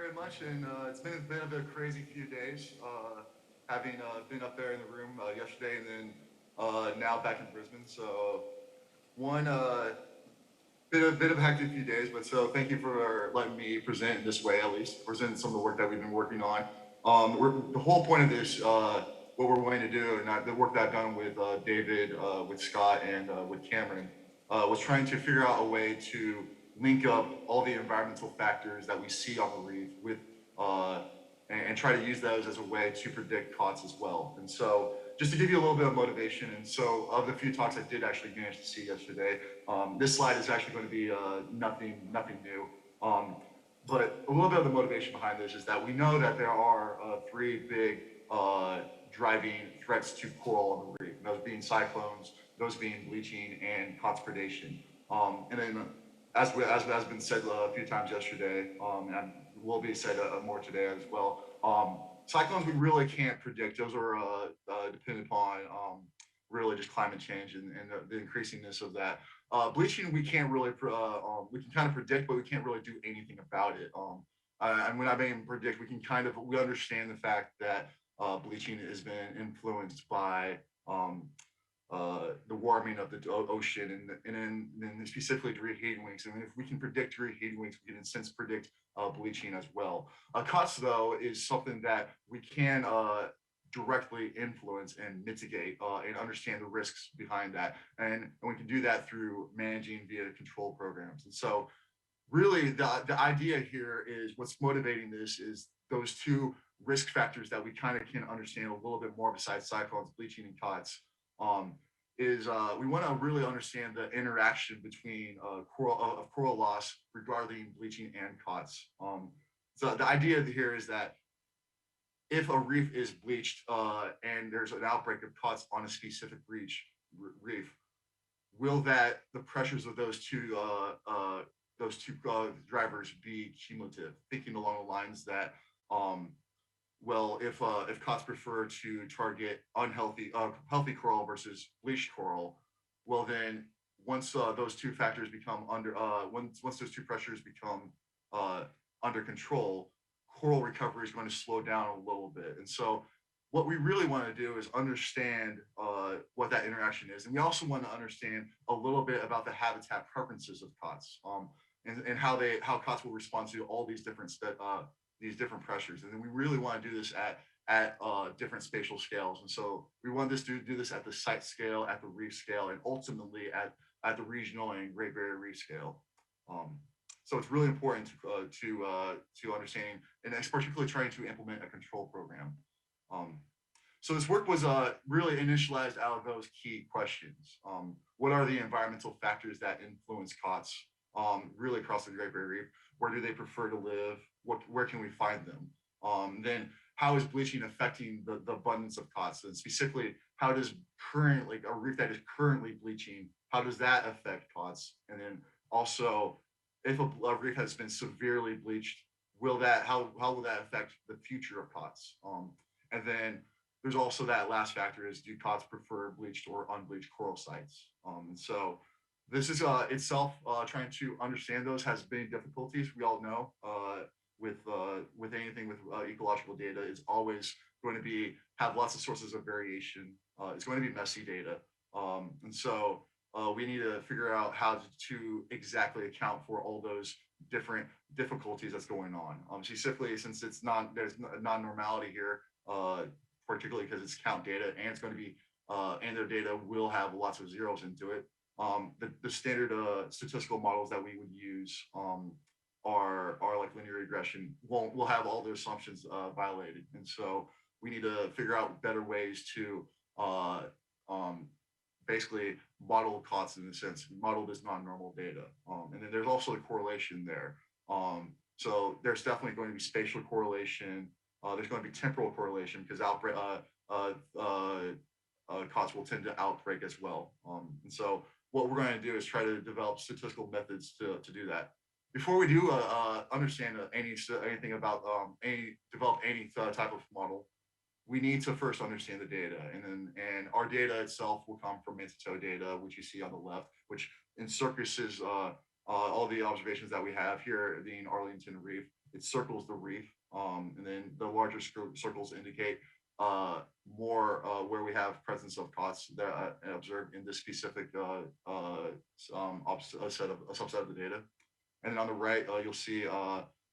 very much, and it's been a bit of a crazy few days. Having been up there in the room yesterday, and then now back in Brisbane. So one bit of a hectic few days, but so thank you for letting me present in this way, at least present some of the work that we've been working on. The whole point of this, what we're going to do, and the work that I've done with David, with Scott, and with Cameron, was trying to figure out a way to link up all the environmental factors that we see on the reef with, uh, and try to use those as a way to predict COTS as well. And so, just to give you a little bit of motivation, and so of the few talks I did actually manage to see yesterday, this slide is actually going to be nothing new. But a little bit of the motivation behind this is that we know that there are three big driving threats to coral on the reef, those being cyclones, those being bleaching, and COTS predation. And then, as has been said a few times yesterday, and will be said more today as well, cyclones we really can't predict. Those are dependent upon really just climate change and the increasingness of that. Bleaching we can't really we can kind of predict, but we can't really do anything about it. And when I mean predict, we understand the fact that bleaching has been influenced by the warming of the ocean and specifically reheating wings. And if we can predict reheating wings, we can in a sense predict bleaching as well. COTS though is something that we can directly influence and mitigate and understand the risks behind that. And we can do that through managing via control programs. And so really the idea here is what's motivating this is those two risk factors that we kind of can understand a little bit more besides cyclones, bleaching, and COTS. Um, is we want to really understand the interaction between coral loss regarding bleaching and COTS. So the idea here is that if a reef is bleached and there's an outbreak of COTS on a specific reef, will that the pressures of those two drivers be cumulative? Thinking along the lines that, well, if COTS prefer to target healthy coral versus bleached coral, well then once those two factors become once those two pressures become uh, under control, coral recovery is going to slow down a little bit. And so what we really want to do is understand what that interaction is. And we also want to understand a little bit about the habitat preferences of COTS and how COTS will respond to all these different pressures. And then we really want to do this at different spatial scales. And so we want this to do this at the site scale, at the reef scale, and ultimately at the regional and Great Barrier Reef scale. Um, so it's really important to understanding, and particularly trying to implement a control program. Um, so this work was really initialized out of those key questions. What are the environmental factors that influence COTS really across the Great Barrier Reef? Where do they prefer to live? Where can we find them? Then how is bleaching affecting the abundance of COTS? And specifically, how does currently a reef that is currently bleaching, how does that affect COTS? And then also, if a reef has been severely bleached, how will that affect the future of COTS? And then there's also that last factor is do COTS prefer bleached or unbleached coral sites? And so this is itself trying to understand those has been difficulties. We all know with anything with ecological data is always going to be have lots of sources of variation. It's going to be messy data, and so we need to figure out how to exactly account for all those different difficulties that's going on. Specifically, since there's non-normality here, particularly because it's count data and it's going to be and their data will have lots of zeros into it. The standard statistical models that we would use are like linear regression will have all their assumptions violated, and so we need to figure out better ways to uh, um, basically model COTS in a sense, model this non-normal data. And then there's also the correlation there. So there's definitely going to be spatial correlation. There's going to be temporal correlation because uh, uh, COTS will tend to outbreak as well. And so what we're going to do is try to develop statistical methods to do that. Before we do understand anything about develop any type of model, we need to first understand the data, and our data itself will come from Manta data, which you see on the left, which encircles all the observations that we have here in Arlington Reef. it circles the reef, and then the larger circles indicate more where we have presence of COTS that observed in this specific a subset of the data. And then on the right, you'll see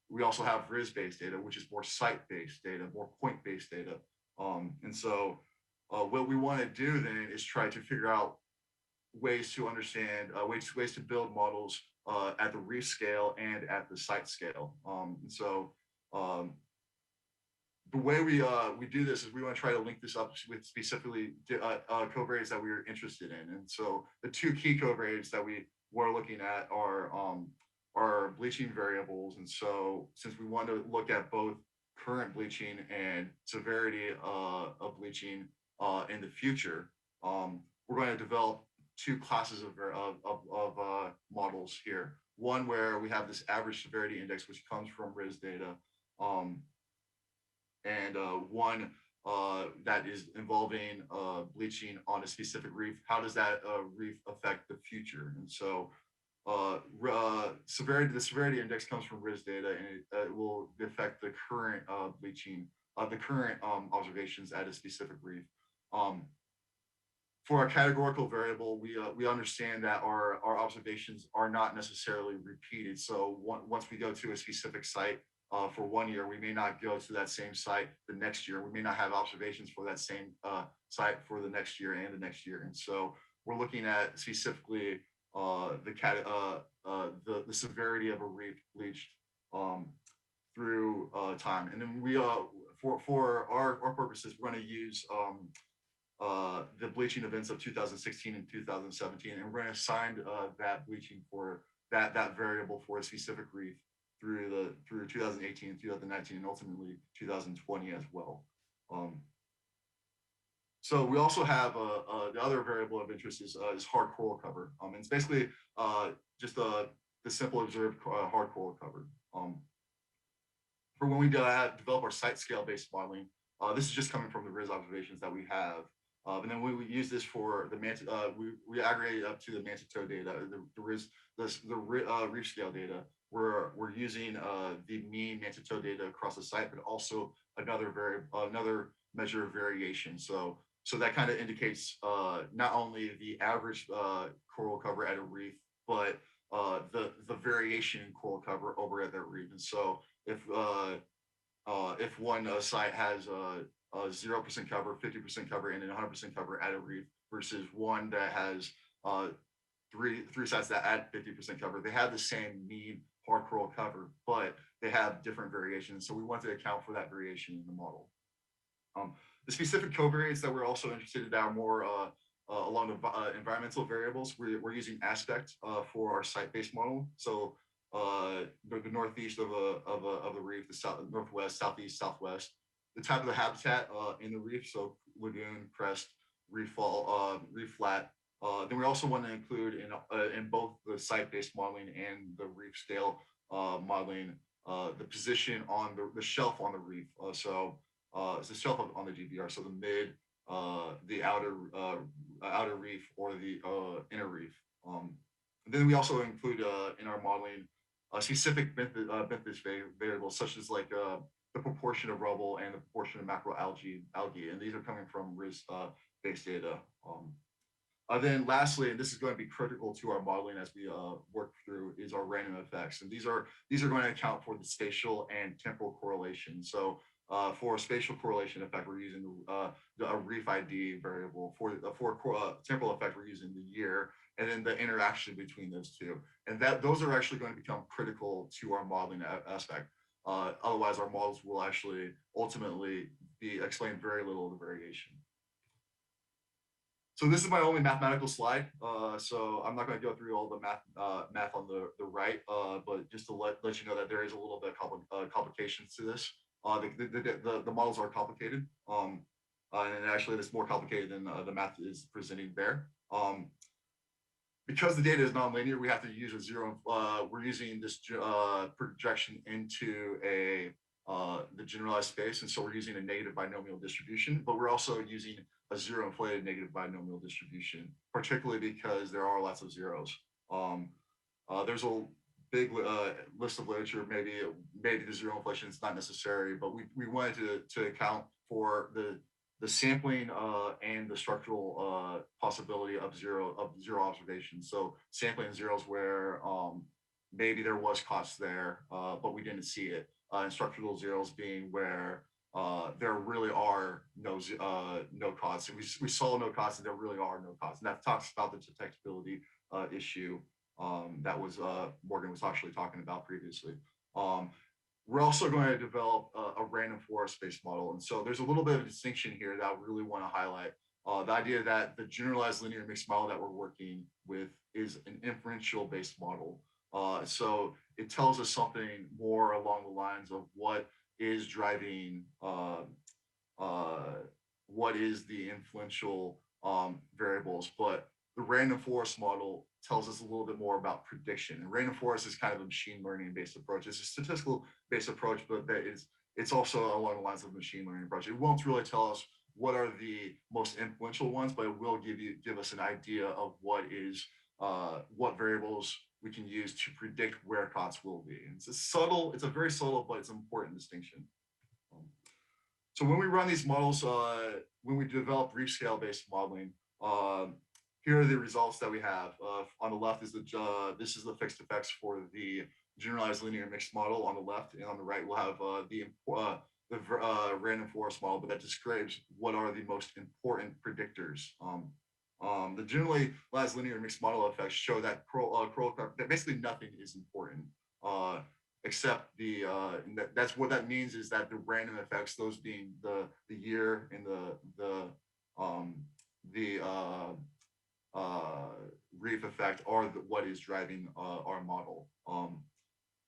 we also have RIS-based data, which is more site-based data, more point-based data. And so what we want to do then is try to figure out ways to understand, ways to build models at the reef scale and at the site scale. And so um, the way we do this is we want to try to link this up with specifically covariates that we are interested in. And so the two key covariates that we were looking at are bleaching variables. And so since we want to look at both current bleaching and severity of bleaching in the future, we're going to develop two classes of models here. One where we have this average severity index, which comes from RIS data, um, and one that is involving bleaching on a specific reef. How does that reef affect the future? And so the severity index comes from RIS data, and it will affect the current bleaching, the current observations at a specific reef. Um, for our categorical variable, we understand that our observations are not necessarily repeated. So once we go to a specific site for 1 year, we may not go to that same site the next year. We may not have observations for that same site for the next year and the next year. And so we're looking at specifically the severity of a reef bleached through time. And then for our purposes, we're going to use the bleaching events of 2016 and 2017, and we're going to assign that bleaching for that variable for a specific reef through 2018 and 2019, and ultimately 2020 as well. So we also have the other variable of interest is hard coral cover, and it's basically just the simple observed hard coral cover. For when we develop our site scale based modeling, this is just coming from the RIS observations that we have. And then we use this for the Manta, we aggregate it up to the Manta tow data, the RIS, reef scale data. We're using the mean Manta tow data across the site, but also another measure of variation. So that kind of indicates not only the average coral cover at a reef, but the variation in coral cover over at that reef. And so if one site has 0% cover, 50% cover, and then 100% cover at a reef versus one that has three sites that add 50% cover, they have the same mean hard coral cover, but they have different variations. So we want to account for that variation in the model. The specific covariates that we're also interested in that are more along the environmental variables, we're using aspect for our site-based model. So the northeast of the reef, the northwest, southeast, southwest, the type of the habitat in the reef, so lagoon, crest, reef fall, reef flat. Then we also want to include in both the site-based modeling and the reef scale modeling the position on the shelf on the reef. So it's the shelf on the GBR, so the mid, the outer reef, or the inner reef. Then we also include in our modeling specific benefits variables, such as like the proportion of rubble and the proportion of macroalgae, and these are coming from RIS-based data. Then lastly, and this is going to be critical to our modeling as we work through, is our random effects. And these are going to account for the spatial and temporal correlation. So for a spatial correlation effect, we're using a reef ID variable. For temporal effect, we're using the year, and then the interaction between those two. And those are actually going to become critical to our modeling aspect. Otherwise, our models will actually ultimately explain very little of the variation. So this is my only mathematical slide. So I'm not going to go through all the math on the right, but just to let you know that there is a little bit of complications to this. The models are complicated, and actually it's more complicated than the math is presenting there. Because the data is nonlinear, we have to use a zero. We're using this projection into the generalized space, and so we're using a negative binomial distribution, but we're also using a zero inflated negative binomial distribution, particularly because there are lots of zeros. There's a big list of literature. Maybe the zero inflation is not necessary, but we wanted to account for the sampling and the structural possibility of zero observations. So sampling zeros where maybe there was COTS there, but we didn't see it. And structural zeros being where there really are no COTS. And we saw no COTS, and there really are no COTS. And that talks about the detectability issue that was Morgan was actually talking about previously. Um, we're also going to develop a random forest-based model, and so there's a little bit of a distinction here that I really want to highlight. The idea that the generalized linear mixed model that we're working with is an inferential-based model. So it tells us something more along the lines of what is driving uh, what is the influential variables, but the random forest model tells us a little bit more about prediction. And random forest is kind of a machine learning based approach. It's a statistical based approach, but it's also along the lines of machine learning approach. It won't really tell us what are the most influential ones, but it will give us an idea of what variables we can use to predict where COTS will be. And it's a very subtle, but it's an important distinction. Um, so when we run these models, when we develop reef scale based modeling, um, here are the results that we have. On the left is this is the fixed effects for the generalized linear mixed model on the left, and on the right we'll have random forest model, but that describes what are the most important predictors. The generalized linear mixed model effects show that that basically nothing is important. Uh, Except that's what that means is that the random effects, those being the year and um, the uh, reef effect, are what is driving our model.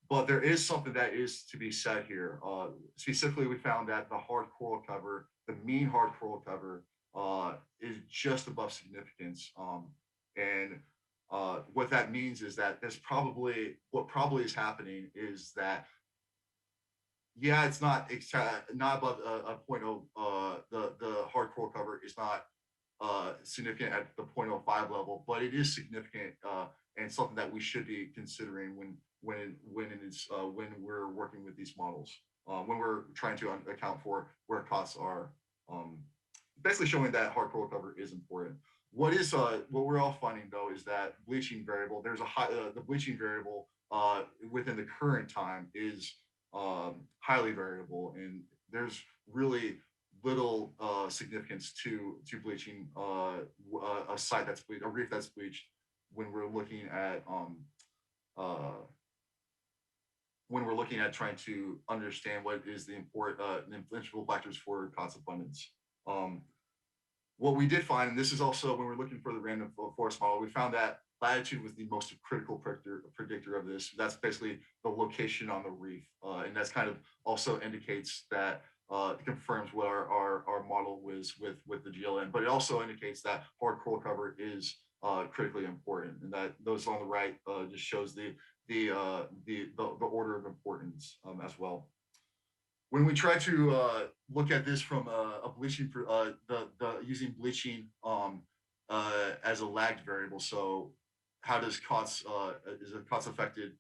But there is something that is to be said here. Specifically, we found that the hard coral cover, the mean hard coral cover, is just above significance. And what that means is that what probably is happening is that yeah, it's not above a point of the hard coral cover is not significant at the 0.05 level, but it is significant and something that we should be considering when we're working with these models, when we're trying to account for where costs are. Um, Basically showing that hard coral cover is important. What we're all finding though is that bleaching variable, there's a high the bleaching variable within the current time is highly variable, and there's really little significance to bleaching a site that's bleached, a reef that's bleached, when we're looking at uh, trying to understand what is the influential factors for COTS abundance. Um, what we did find, and this is also when we're looking for the random forest model, we found that latitude was the most critical predictor of this. That's basically the location on the reef, and that's kind of also indicates that it confirms what our model was with the GLN, but it also indicates that hard coral cover is critically important, and that those on the right just shows the order of importance as well. When we try to look at this from a bleaching, the using bleaching as a lagged variable, so how does COTS is a COTS affected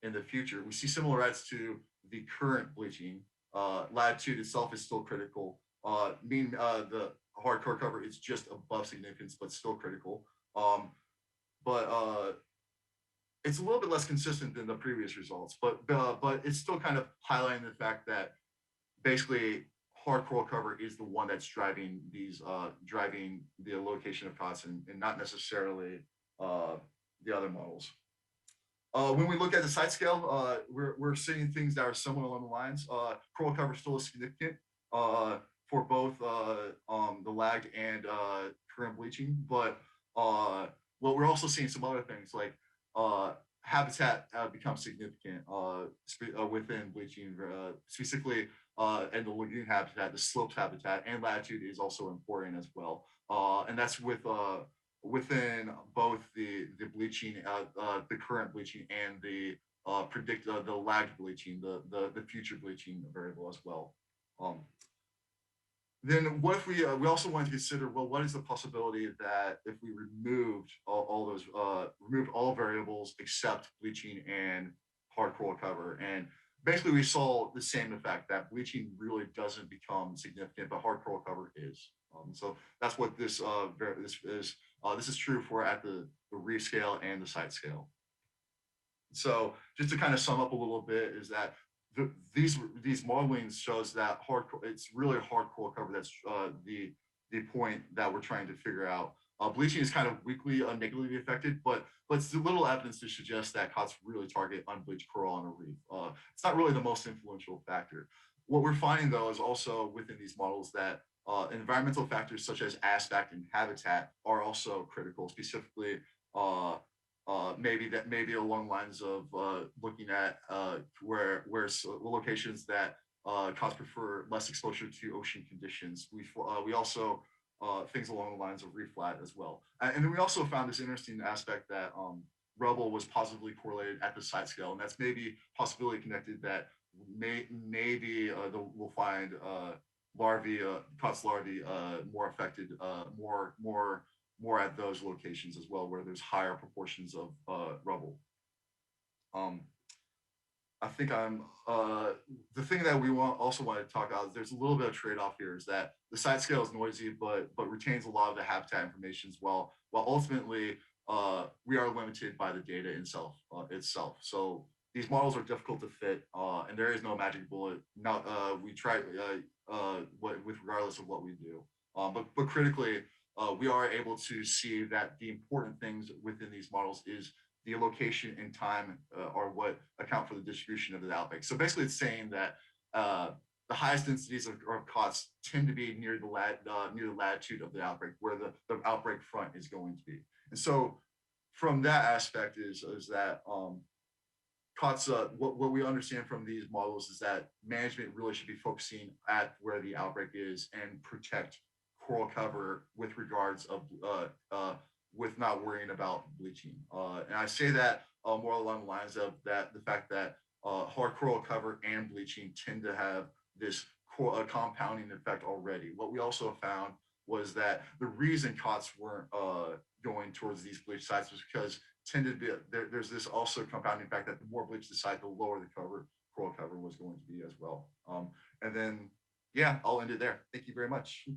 in the future? We see similarities to the current bleaching. Latitude itself is still critical. The hard core cover is just above significance, but still critical. But it's a little bit less consistent than the previous results, but it's still kind of highlighting the fact that basically hard coral cover is the one that's driving the location of COTS, and not necessarily uh, the other models. When we look at the site scale, we're seeing things that are similar along the lines. Coral cover still is significant for both the lagged and current bleaching, but well, we're also seeing some other things like habitat becomes significant within bleaching, specifically and the lagoon habitat, the slopes habitat, and latitude is also important as well. And that's within both the bleaching, the current bleaching, and the lagged bleaching, the future bleaching variable as well. Um, then what if we also wanted to consider, well, what is the possibility that if we removed all those removed all variables except bleaching and hard coral cover. And basically we saw the same effect that bleaching really doesn't become significant, but hard coral cover is. So that's what this is. This is true for at the reef scale and the site scale. So just to kind of sum up a little bit is that these modelings shows that it's really hard coral cover that's the point that we're trying to figure out. Bleaching is kind of weakly negatively affected, but it's little evidence to suggest that COTS really target unbleached coral on a reef. It's not really the most influential factor. What we're finding though is also within these models that environmental factors such as aspect and habitat are also critical, specifically maybe along lines of looking at where locations that cause prefer less exposure to ocean conditions. We also things along the lines of reef flat as well. And then we also found this interesting aspect that rubble was positively correlated at the site scale, and that's maybe possibility connected that maybe we'll find COTS larvae more affected, more at those locations as well, where there's higher proportions of rubble. Um, I think the thing that we also want to talk about is there's a little bit of trade-off here is that the site scale is noisy, but retains a lot of the habitat information as well. While ultimately we are limited by the data itself. So these models are difficult to fit, and there is no magic bullet. Not we try with regardless of what we do. But critically, we are able to see that the important things within these models is the location and time are what account for the distribution of the outbreak. So basically, it's saying that the highest densities of COTS tend to be near the latitude of the outbreak, where the outbreak front is going to be. And so, from that aspect, is that COTS, what we understand from these models is that management really should be focusing at where the outbreak is and protect coral cover with regards of with not worrying about bleaching. And I say that more along the lines of that the fact that hard coral cover and bleaching tend to have this compounding effect already. What we also found was that the reason COTS weren't going towards these bleach sites was because tended to be there's this also compounding fact that the more bleach the site, the lower the coral cover was going to be as well. And then yeah, I'll end it there. Thank you very much.